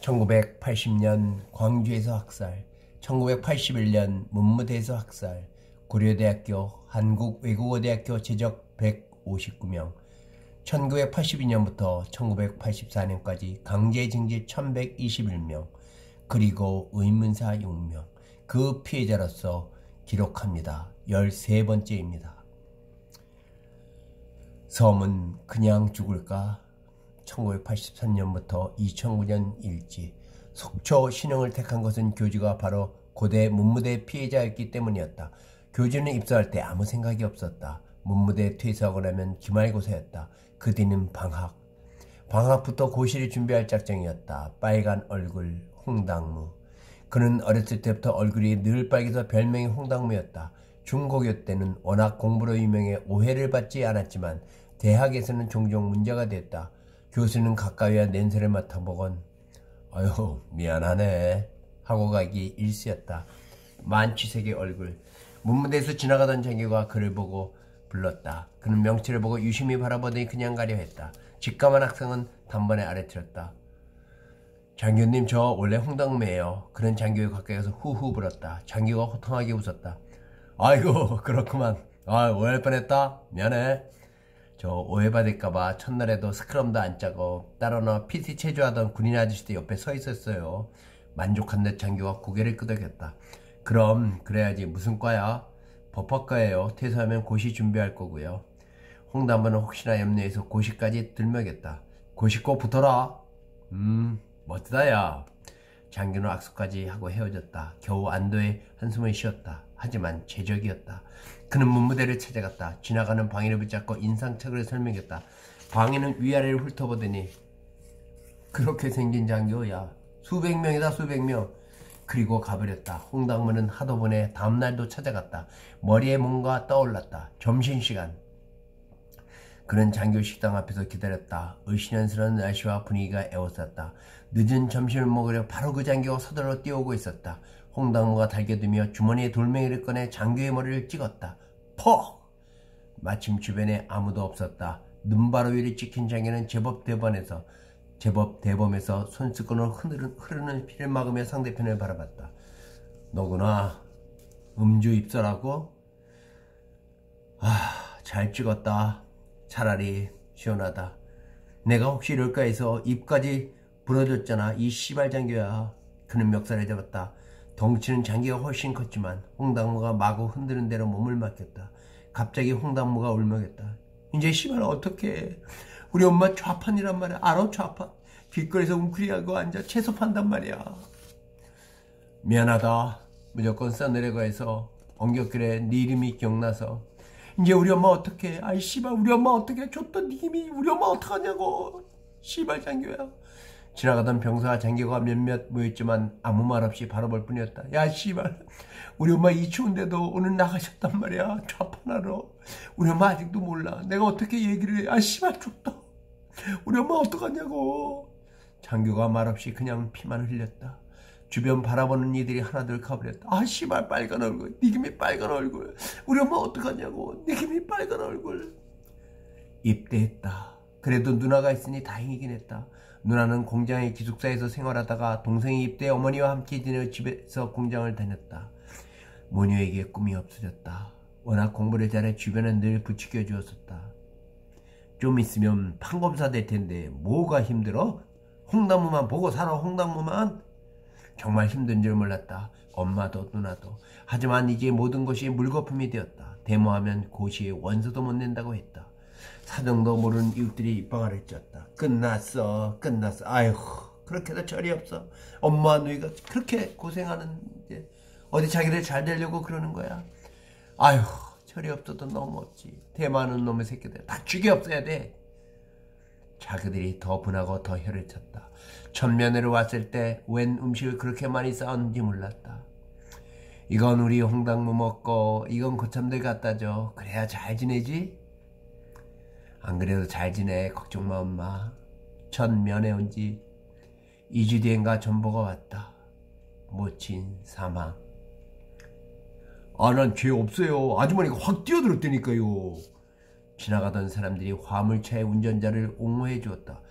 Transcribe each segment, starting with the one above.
1980년 광주에서 학살, 1981년 문무대에서 학살, 고려대학교 한국외국어대학교 재적 159명, 1982년부터 1984년까지 강제징집 1121명, 그리고 의문사 6명, 그 피해자로서 기록합니다. 13번째입니다. 섬은 그냥 죽을까? 1983년부터 2009년 일지, 속초 신흥을 택한 것은 교주가 바로 고대 문무대 피해자였기 때문이었다. 교주는 입사할 때 아무 생각이 없었다. 문무대 퇴소하고 나면 기말고사였다. 그 뒤는 방학. 방학부터 고시를 준비할 작정이었다. 빨간 얼굴 홍당무. 그는 어렸을 때부터 얼굴이 늘 빨개서 별명이 홍당무였다. 중고교 때는 워낙 공부로 유명해 오해를 받지 않았지만 대학에서는 종종 문제가 됐다. 교수는 가까이와 냄새를 맡아보곤 "아유 미안하네" 하고 가기 일쑤였다. 만취색의 얼굴. 문무대에서 지나가던 장교가 그를 보고 불렀다. 그는 명치를 보고 유심히 바라보더니 그냥 가려 했다. 직감한 학생은 단번에 아래뜨렸다. "장교님, 저 원래 홍당무예요." 그는 장교의 가까이 가서 후후 불었다. 장교가 호탕하게 웃었다. "아이고 그렇구만. 오해할 뻔했다. 미안해." 저 오해받을까봐 첫날에도 스크럼도 안 짜고 따로나 PT 체조하던 군인 아저씨도 옆에 서 있었어요. 만족한 듯 장교가 고개를 끄덕였다. "그럼 그래야지. 무슨 과야?" "법학과예요. 퇴소하면 고시 준비할 거고요." 홍당무는 혹시나 염려해서 고시까지 들먹였다. "고시 꼭 붙어라." 멋지다 야." 장교는 악수까지 하고 헤어졌다. 겨우 안도의 한숨을 쉬었다. 하지만 제적이었다. 그는 문무대를 찾아갔다. 지나가는 방해를 붙잡고 인상착오를 설명했다. 방해는 위아래를 훑어보더니 "그렇게 생긴 장교야. 수백 명이다, 수백 명." 그리고 가버렸다. 홍당무는 하도 보내 다음날도 찾아갔다. 머리에 뭔가 떠올랐다. 점심시간. 그는 장교 식당 앞에서 기다렸다. 의신연스러운 날씨와 분위기가 에워쌌다. 늦은 점심을 먹으려 바로 그 장교가 서둘러 뛰어오고 있었다. 홍당무가 달겨들며 주머니에 돌멩이를 꺼내 장교의 머리를 찍었다. 퍽! 마침 주변에 아무도 없었다. 눈바로 위를 찍힌 장교는 제법 대범에서 손수건으로 흐르는 피를 막으며 상대편을 바라봤다. "너구나. 음주 입사라고? 잘 찍었다. 차라리 시원하다. 내가 혹시 이럴까 해서 입까지 부러졌잖아. 이 씨발 장교야." 그는 멱살을 잡았다. 덩치는 장교가 훨씬 컸지만 홍당무가 마구 흔드는 대로 몸을 맡겼다. 갑자기 홍당무가 울먹였다. "이제 씨발 어떡해. 우리 엄마 좌판이란 말이야. 알아? 좌판. 길거리에서 웅크리하고 앉아 채소 판단 말이야." "미안하다. 무조건 써내려고 해서 엉겹길에 네 이름이 기억나서." "이제 우리 엄마 어떡해. 아이 씨발 우리 엄마 어떡해. 줬던 네 힘이 우리 엄마 어떡하냐고. 씨발 장교야." 지나가던 병사와 장교가 몇몇 모였지만 아무 말 없이 바라볼 뿐이었다. "야 씨발 우리 엄마 이 추운데도 오늘 나가셨단 말이야. 좌판하러. 우리 엄마 아직도 몰라. 내가 어떻게 얘기를 해. 씨발 줬다. 우리 엄마 어떡하냐고." 장교가 말없이 그냥 피만 흘렸다. 주변 바라보는 이들이 하나둘 가버렸다. 씨발 빨간 얼굴. 니김이 빨간 얼굴. 우리 엄마 어떡하냐고. 니김이 빨간 얼굴. 입대했다. 그래도 누나가 있으니 다행이긴 했다. 누나는 공장의 기숙사에서 생활하다가 동생이 입대해 어머니와 함께 지내어 집에서 공장을 다녔다. 모녀에게 꿈이 없어졌다. 워낙 공부를 잘해 주변은 늘 부추겨 주었었다. "좀 있으면 판검사 될 텐데 뭐가 힘들어? 홍당무만 보고 살아. 홍당무만." 정말 힘든 줄 몰랐다. 엄마도 누나도. 하지만 이제 모든 것이 물거품이 되었다. 데모하면 고시에 원서도 못 낸다고 했다. 사정도 모르는 이웃들이 입방아를 쪘다. 끝났어. 아이고 그렇게도 철이 없어. 엄마 누이가 그렇게 고생하는데 어디 자기들 잘 되려고 그러는 거야. 아이고 철이 없어도 너무 없지. 대만은 놈의 새끼들 다 죽여 없애야 돼. 자기들이 더 분하고 더 혀를 쳤다. 첫 면회로 왔을 때 웬 음식을 그렇게 많이 싸웠는지 몰랐다. "이건 우리 홍당무 먹고 이건 고참들 갖다 줘. 그래야 잘 지내지?" "안 그래도 잘 지내. 걱정 마 엄마." 첫 면회 온 지 2주 뒤엔가 전보가 왔다. 모친 사망. 난 죄 없어요. 아주머니가 확 뛰어들었다니까요." 지나가던 사람들이 화물차의 운전자를 옹호해 주었다.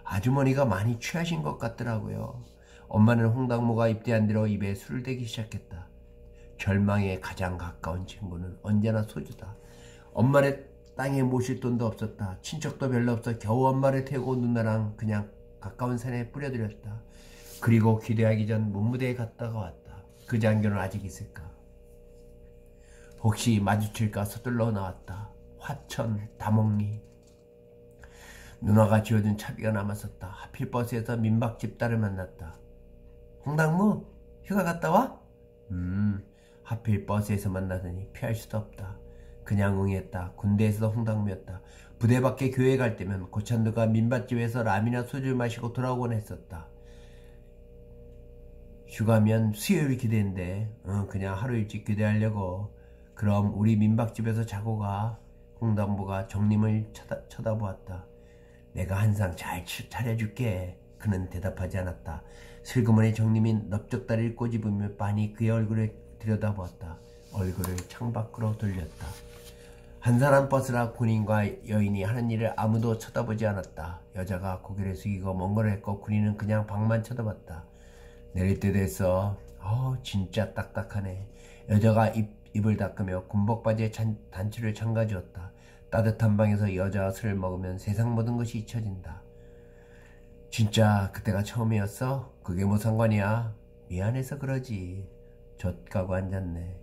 아주머니가 많이 취하신 것 같더라고요. 엄마는 홍당무가 입대한 뒤로 입에 술을 대기 시작했다. 절망에 가장 가까운 친구는 언제나 소주다. 엄마를 땅에 모실 돈도 없었다. 친척도 별로 없어 겨우 엄마를 태우고 누나랑 그냥 가까운 산에 뿌려들였다. 그리고 기대하기 전 문무대에 갔다가 왔다. 그 장교는 아직 있을까? 혹시 마주칠까 서둘러 나왔다. 화천, 다목리. 누나가 지어준 차비가 남았었다. 하필 버스에서 민박집 딸을 만났다. 홍당무? 휴가 갔다 와? 하필 버스에서 만나더니 피할 수도 없다. 그냥 응했다. 군대에서도 홍당무였다. 부대 밖에 교회 갈 때면 고찬두가 민박집에서 라면이나 소주를 마시고 돌아오곤 했었다. 휴가면 수요일 기대인데 그냥 하루 일찍 기대하려고. 그럼 우리 민박집에서 자고 가. 홍당무가 정림을 쳐다보았다. 내가 한상 잘 차려줄게. 그는 대답하지 않았다. 슬그머니 정림이 넓적다리를 꼬집으며 빤히 그의 얼굴을 들여다보았다. 얼굴을 창밖으로 돌렸다. 한 사람 버스라 군인과 여인이 하는 일을 아무도 쳐다보지 않았다. 여자가 고개를 숙이고 뭔가를 했고 군인은 그냥 밖만 쳐다봤다. 내릴 때 됐어. 진짜 딱딱하네. 여자가 입을 닦으며 군복바지에 단추를 잠가주었다. 따뜻한 방에서 여자와 술을 먹으면 세상 모든 것이 잊혀진다. 진짜 그때가 처음이었어? 그게 뭐 상관이야? 미안해서 그러지. 젖가고 앉았네.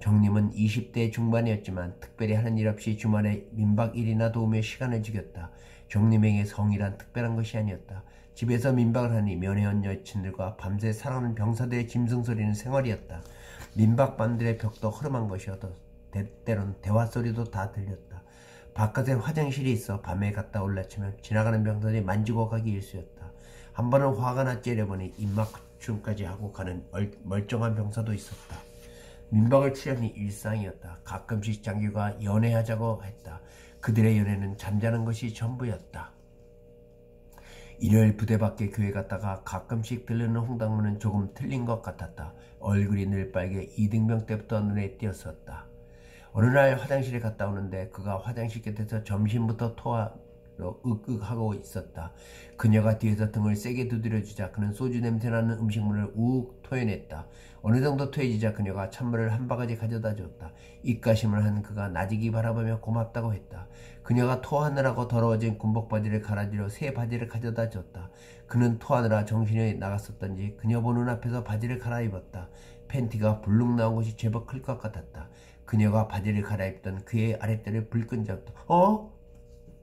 정림은 20대 중반이었지만 특별히 하는 일 없이 주말에 민박 일이나 도우며 시간을 죽였다. 정림에게 성이란 특별한 것이 아니었다. 집에서 민박을 하니 면회원 여친들과 밤새 살아오는 병사들의 짐승소리는 생활이었다. 민박반들의 벽도 허름한 것이어도 때론 대화소리도 다 들렸다. 바깥에 화장실이 있어 밤에 갔다 올라치면 지나가는 병사들이 만지고 가기 일쑤였다. 한 번은 화가 나 째려보니 입맞춤까지 하고 가는 멀쩡한 병사도 있었다. 민박을 치려니 일상이었다. 가끔씩 장교가 연애하자고 했다. 그들의 연애는 잠자는 것이 전부였다. 일요일 부대 밖에 교회 갔다가 가끔씩 들르는 홍당무는 조금 틀린 것 같았다. 얼굴이 늘 빨개 이등병 때부터 눈에 띄었었다. 어느 날 화장실에 갔다 오는데 그가 화장실 곁에서 점심부터 토하러 윽윽하고 있었다. 그녀가 뒤에서 등을 세게 두드려주자 그는 소주 냄새나는 음식물을 우욱 토해냈다. 어느 정도 토해지자 그녀가 찬물을 한 바가지 가져다 줬다. 입가심을 한 그가 나직이 바라보며 고맙다고 했다. 그녀가 토하느라고 더러워진 군복바지를 갈아주려 새 바지를 가져다 줬다. 그는 토하느라 정신이 나갔었던지 그녀 보는 앞에서 바지를 갈아입었다. 팬티가 불룩 나온 것이 제법 클 것 같았다. 그녀가 바지를 갈아입던 그의 아랫대를 불끈잡다.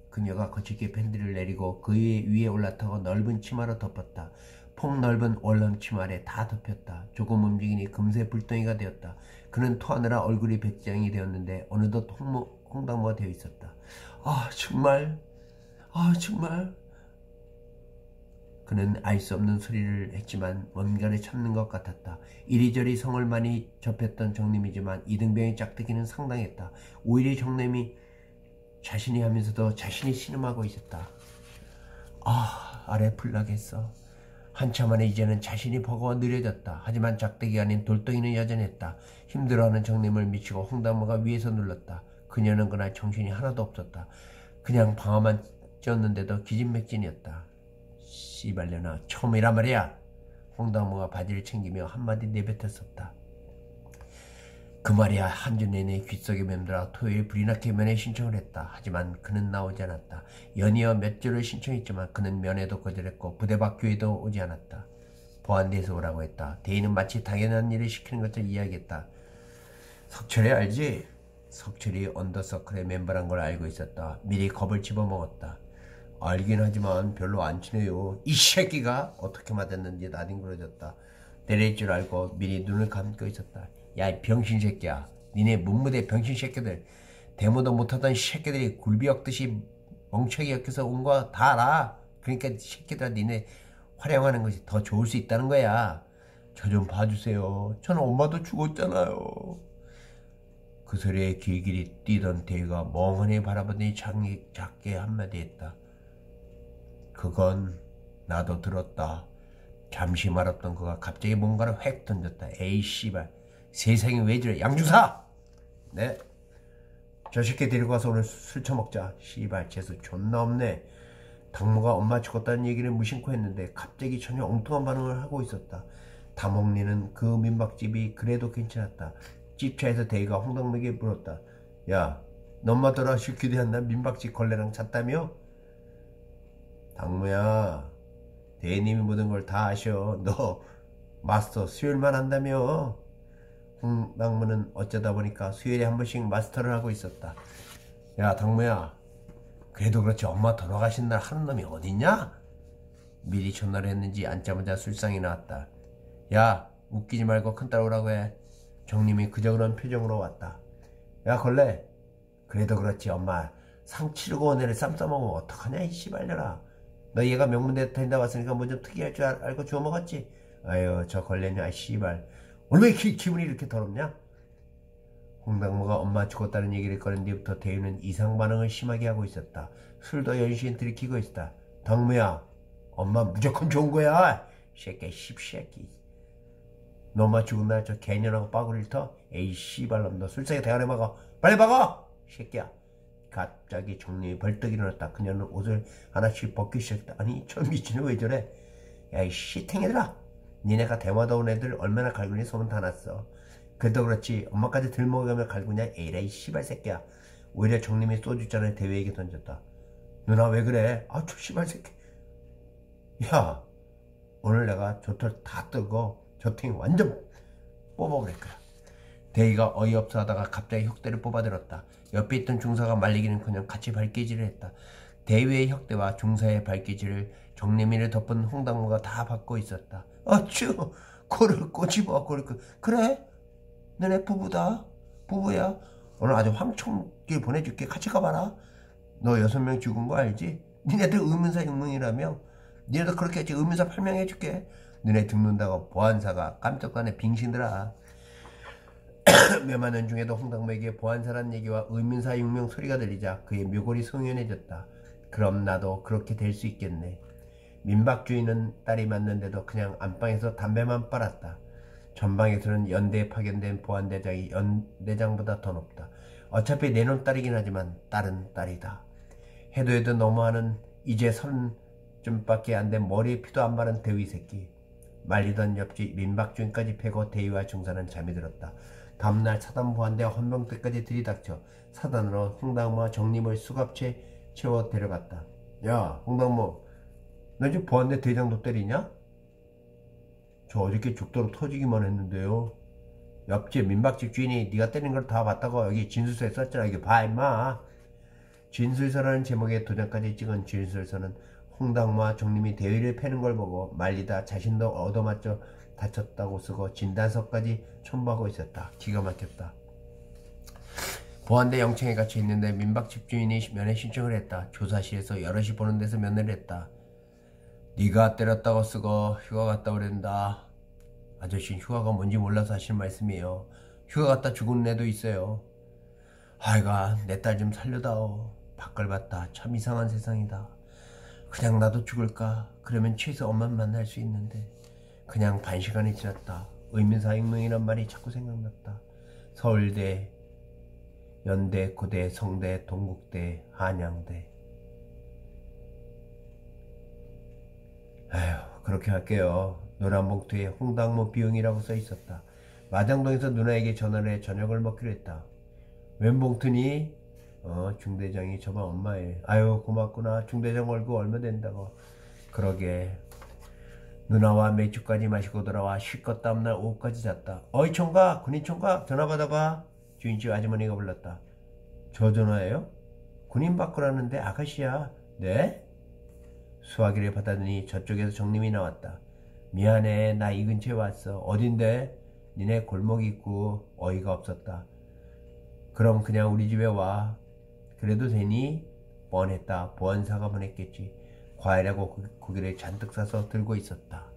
그녀가 거칠게 팬티를 내리고 그 위에 올라타고 넓은 치마로 덮었다. 폭넓은 원룸 치마에 다 덮였다. 조금 움직이니 금세 불덩이가 되었다. 그는 토하느라 얼굴이 백장이 되었는데 어느덧 홍당무가 되어 있었다. 정말. 그는 알 수 없는 소리를 했지만 뭔가를 참는 것 같았다. 이리저리 성을 많이 접했던 정림이지만 이등병의 짝대기는 상당했다. 오히려 정림이 자신이 하면서도 자신이 신음하고 있었다. 아래 불나겠어. 한참 안에 이제는 자신이 버거워 느려졌다. 하지만 짝대기가 아닌 돌덩이는 여전했다. 힘들어하는 정림을 미치고 홍당무가 위에서 눌렀다. 그녀는 그날 정신이 하나도 없었다. 그냥 방아만 찧었는데도 기진맥진이었다. 씨발려나 처음이란 말이야. 홍당무가 바지를 챙기며 한마디 내뱉었었다. 그 말이야. 한 주 내내 귓속에 맴돌아 토요일 불이 나게 면회 신청을 했다. 하지만 그는 나오지 않았다. 연이어 몇 주를 신청했지만 그는 면회도 거절했고 부대 밖 교회도 오지 않았다. 보안대에서 오라고 했다. 대인은 마치 당연한 일을 시키는 것처럼 이야기했다. 석철이 알지? 석철이 언더서클의 멤버란 걸 알고 있었다. 미리 겁을 집어먹었다. 알긴 하지만 별로 안 친해요. 이 새끼가 어떻게 맞았는지 나뒹굴어졌다. 내릴 줄 알고 미리 눈을 감고 있었다. 야, 이 병신새끼야. 니네 문무대 병신새끼들. 데모도 못하던 새끼들이 굴비 엮듯이 멍청이 엮여서 온 거 다 알아. 그러니까 새끼들아 니네 활용하는 것이 더 좋을 수 있다는 거야. 저 좀 봐주세요. 저는 엄마도 죽었잖아요. 그 소리에 길길이 뛰던 대위가 멍하니 바라보더니 작게 한마디 했다. 그건 나도 들었다. 잠시 말았던 그가 갑자기 뭔가를 획 던졌다. 에이 씨발. 세상에 왜 저래. 양주사! 네. 저 새끼 데리고 가서 오늘 술 처먹자. 씨발 재수 존나 없네. 당무가 엄마 죽었다는 얘기를 무심코 했는데 갑자기 전혀 엉뚱한 반응을 하고 있었다. 다목리는 그 민박집이 그래도 괜찮았다. 집차에서 대희가 홍당무에게 물었다. 야, 너 엄마 돌아가시고 기대한 날 민박집 걸레랑 잤다며? 당무야, 대희님이 모든 걸 다 아셔. 너 마스터 수요일만 한다며? 홍당무는 어쩌다 보니까 수요일에 한 번씩 마스터를 하고 있었다. 야, 당무야, 그래도 그렇지 엄마 돌아가신 날 하는 놈이 어딨냐? 미리 전화를 했는지 앉자마자 술상이 나왔다. 야, 웃기지 말고 큰딸 오라고 해. 정님이 그저 그런 표정으로 왔다. 야, 걸레, 그래도 그렇지 엄마 상 치르고 온 애를 쌈 싸먹으면 어떡하냐 이 씨발려라. 너 얘가 명문대 다닌다 왔으니까 뭐 좀 특이할 줄 알고 주워 먹었지? 아유, 저 걸레냐 씨발, 오늘 왜 기분이 이렇게 더럽냐? 홍당무가 엄마 죽었다는 얘기를 꺼낸 뒤부터 대유는 이상 반응을 심하게 하고 있었다. 술도 연신 들이키고 있었다. 당무야, 엄마 무조건 좋은 거야. 새끼 씹새끼. 너 엄마 죽은 날 저 개년하고 빠구리를 터? 에이 씨발놈, 너 술상에 대가리 먹어. 빨리 먹어 새끼야. 갑자기 정님이 벌떡 일어났다. 그녀는 옷을 하나씩 벗기 시작했다. 아니 저 미친놈 왜 저래? 야이 씨탱이들아, 니네가 대마다 온 애들 얼마나 갈구니 소문 다 났어. 그래도 그렇지 엄마까지 들먹으며 갈구냐? 에이라이 씨발 새끼야. 오히려 정님이 소주잔을 대위에게 던졌다. 누나 왜 그래? 아 저 씨발 새끼. 야, 오늘 내가 저털 다 뜨고 저탱이 완전 뽑아버릴 거야. 대희가 어이없어 하다가 갑자기 혁대를 뽑아들었다. 옆에 있던 중사가 말리기는커녕 같이 발기질을 했다. 대위의 혁대와 중사의 발기질을 정내미를 덮은 홍당무가 다 받고 있었다. 어쭈, 코를 꼬집어. 그래? 너네 부부다. 부부야. 오늘 아주 황청길 보내줄게. 같이 가봐라. 너 6명 죽은 거 알지? 니네들 의문사 6명이라며? 니네도 그렇게 했지. 의문사 8명 해줄게. 너네 죽는다고 보안사가 깜짝간에 빙신들아. 몇 많은 중에도 홍당무에게 보안사란 얘기와 의문사 6명 소리가 들리자 그의 묘골이 송연해졌다. 그럼 나도 그렇게 될 수 있겠네. 민박주인은 딸이 맞는데도 그냥 안방에서 담배만 빨았다. 전방에서는 연대에 파견된 보안대장이 연대장보다 더 높다. 어차피 내 놈 딸이긴 하지만 딸은 딸이다. 해도 너무하는 이제 30쯤밖에 안 된 머리에 피도 안 마른 대위 새끼. 말리던 옆집 민박주인까지 패고 대위와 중사는 잠이 들었다. 다음날 사단보안대와 헌병대까지 들이닥쳐 사단으로 홍당무와 정림을 수갑채 채워 데려갔다. 야, 홍당무, 너 지금 보안대 대장도 때리냐? 저 어저께 죽도록 터지기만 했는데요. 옆집 민박집 주인이 네가 때린 걸 다 봤다고 여기 진술서에 썼잖아. 이게 봐 임마. 진술서라는 제목의 도장까지 찍은 진술서는 홍당무와 정림이 대위를 패는 걸 보고 말리다 자신도 얻어맞져 다쳤다고 쓰고 진단서까지 첨부하고 있었다. 기가 막혔다. 보안대 영창에 갇혀 있는데 민박집 주인이 면회 신청을 했다. 조사실에서 여럿이 보는 데서 면회를 했다. 네가 때렸다고 쓰고 휴가 갔다 오랜다. 아저씨 휴가가 뭔지 몰라서 하시는 말씀이에요. 휴가 갔다 죽은 애도 있어요. 아이가 내 딸 좀 살려다오. 밖을봤다. 참 이상한 세상이다. 그냥 나도 죽을까? 그러면 최소 엄만 만날 수 있는데. 그냥 반시간이 지났다. 의문사익명이란 말이 자꾸 생각났다. 서울대, 연대, 고대, 성대, 동국대, 한양대. 아휴, 그렇게 할게요. 노란 봉투에 홍당무 비용이라고 써있었다. 마장동에서 누나에게 전화를 해 저녁을 먹기로 했다. 웬 봉투니? 중대장이 저번 엄마의. 아유 고맙구나. 중대장 월급 얼마 된다고. 그러게. 누나와 맥주까지 마시고 돌아와 실컷 다음날 오후까지 잤다. 어이 총각, 군인 총각 전화 받아봐. 주인집 아주머니가 불렀다. 저 전화예요? 군인 바꾸라는데 아가씨야. 네? 수화기를 받아더니 저쪽에서 정림이 나왔다. 미안해, 나 이 근처에 왔어. 어딘데? 니네 골목 있고. 어이가 없었다. 그럼 그냥 우리 집에 와. 그래도 되니? 뻔했다. 보안사가 보냈겠지. 과일하고 고기를 잔뜩 싸서 들고 있었다.